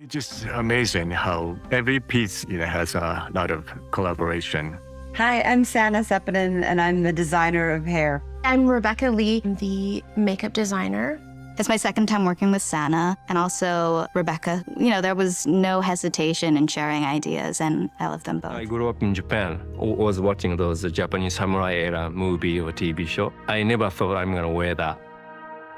It's just amazing how every piece has a lot of collaboration. Hi, I'm Sana Sepinen, and I'm the designer of hair. I'm Rebecca Lee, the makeup designer. It's my second time working with Sana and also Rebecca. There was no hesitation in sharing ideas, and I love them both. I grew up in Japan, was watching those Japanese samurai era movie or TV show. I never thought I'm gonna wear that.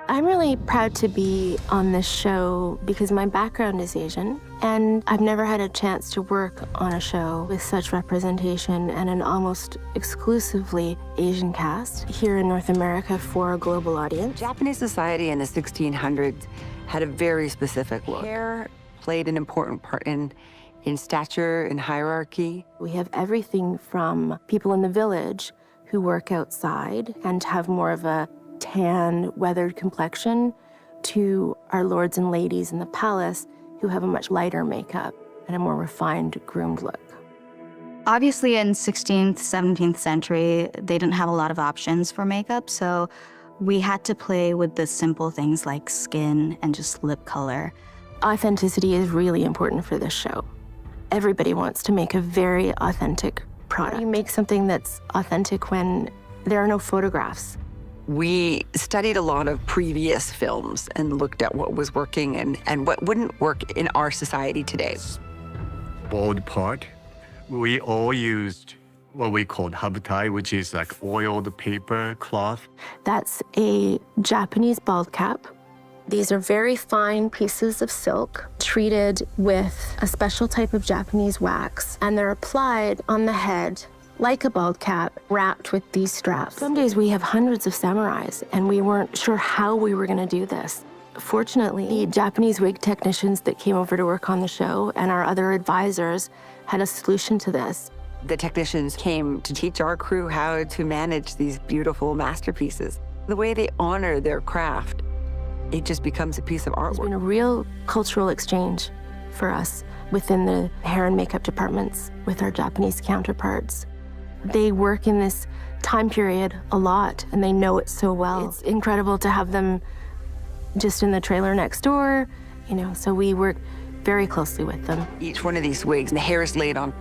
I'm really proud to be on this show because my background is Asian, and I've never had a chance to work on a show with such representation and an almost exclusively Asian cast here in North America for a global audience. Japanese society in the 1600s had a very specific look. Hair played an important part in stature and hierarchy. We have everything from people in the village who work outside and have more of a tan, weathered complexion to our lords and ladies in the palace who have a much lighter makeup and a more refined, groomed look. Obviously, in 16th, 17th century, they didn't have a lot of options for makeup, so we had to play with the simple things like skin and just lip color. Authenticity is really important for this show. Everybody wants to make a very authentic product. You make something that's authentic when there are no photographs. We studied a lot of previous films and looked at what was working and what wouldn't work in our society today. Bold part, we all used what we called habutai, which is like oiled paper cloth. That's a Japanese bald cap. These are very fine pieces of silk treated with a special type of Japanese wax, and they're applied on the head like a bald cap, wrapped with these straps. Some days we have hundreds of samurais, and we weren't sure how we were gonna do this. Fortunately, the Japanese wig technicians that came over to work on the show and our other advisors had a solution to this. The technicians came to teach our crew how to manage these beautiful masterpieces. The way they honor their craft, it just becomes a piece of artwork. There's been a real cultural exchange for us within the hair and makeup departments with our Japanese counterparts. They work in this time period a lot, and they know it so well. It's incredible to have them just in the trailer next door, so we work very closely with them. Each one of these wigs, the hair is laid on,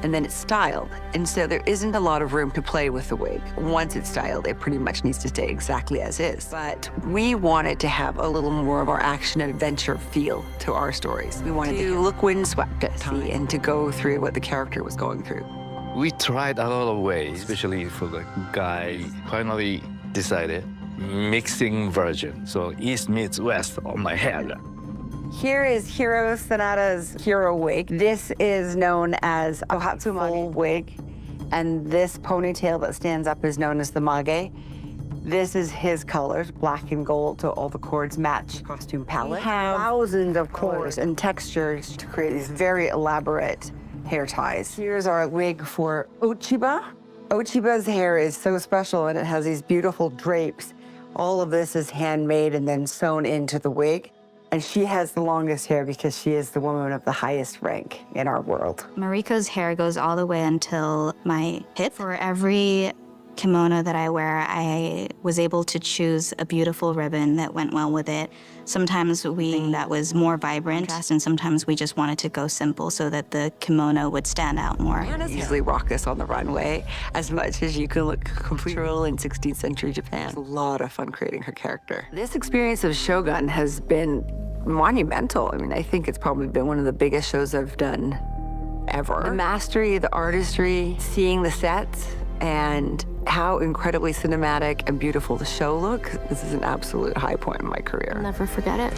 and then it's styled. And so there isn't a lot of room to play with the wig. Once it's styled, it pretty much needs to stay exactly as is. But we wanted to have a little more of our action and adventure feel to our stories. We wanted to look windswept and to go through what the character was going through. We tried a lot of ways, especially for the guy. Finally decided mixing version. So East meets West on my head. Here is Hiro Sanada's hero wig. This is known as a Hatsumage wig, and this ponytail that stands up is known as the Mage. This is his colors, black and gold, so all the cords match the costume palette. We have thousands of colors and textures to create these very elaborate hair ties. Here's our wig for Ochiba. Ochiba's hair is so special, and it has these beautiful drapes. All of this is handmade and then sewn into the wig. And she has the longest hair because she is the woman of the highest rank in our world. Mariko's hair goes all the way until my hip. For every kimono that I wear, I was able to choose a beautiful ribbon that went well with it. Sometimes that was more vibrant, and sometimes we just wanted to go simple so that the kimono would stand out more. Anna's easily rock this on the runway as much as you can look completely rural in 16th century Japan. It's a lot of fun creating her character. This experience of Shogun has been monumental. I mean, I think it's probably been one of the biggest shows I've done ever. The mastery, the artistry, seeing the sets, and how incredibly cinematic and beautiful the show looks. This is an absolute high point in my career. I'll never forget it.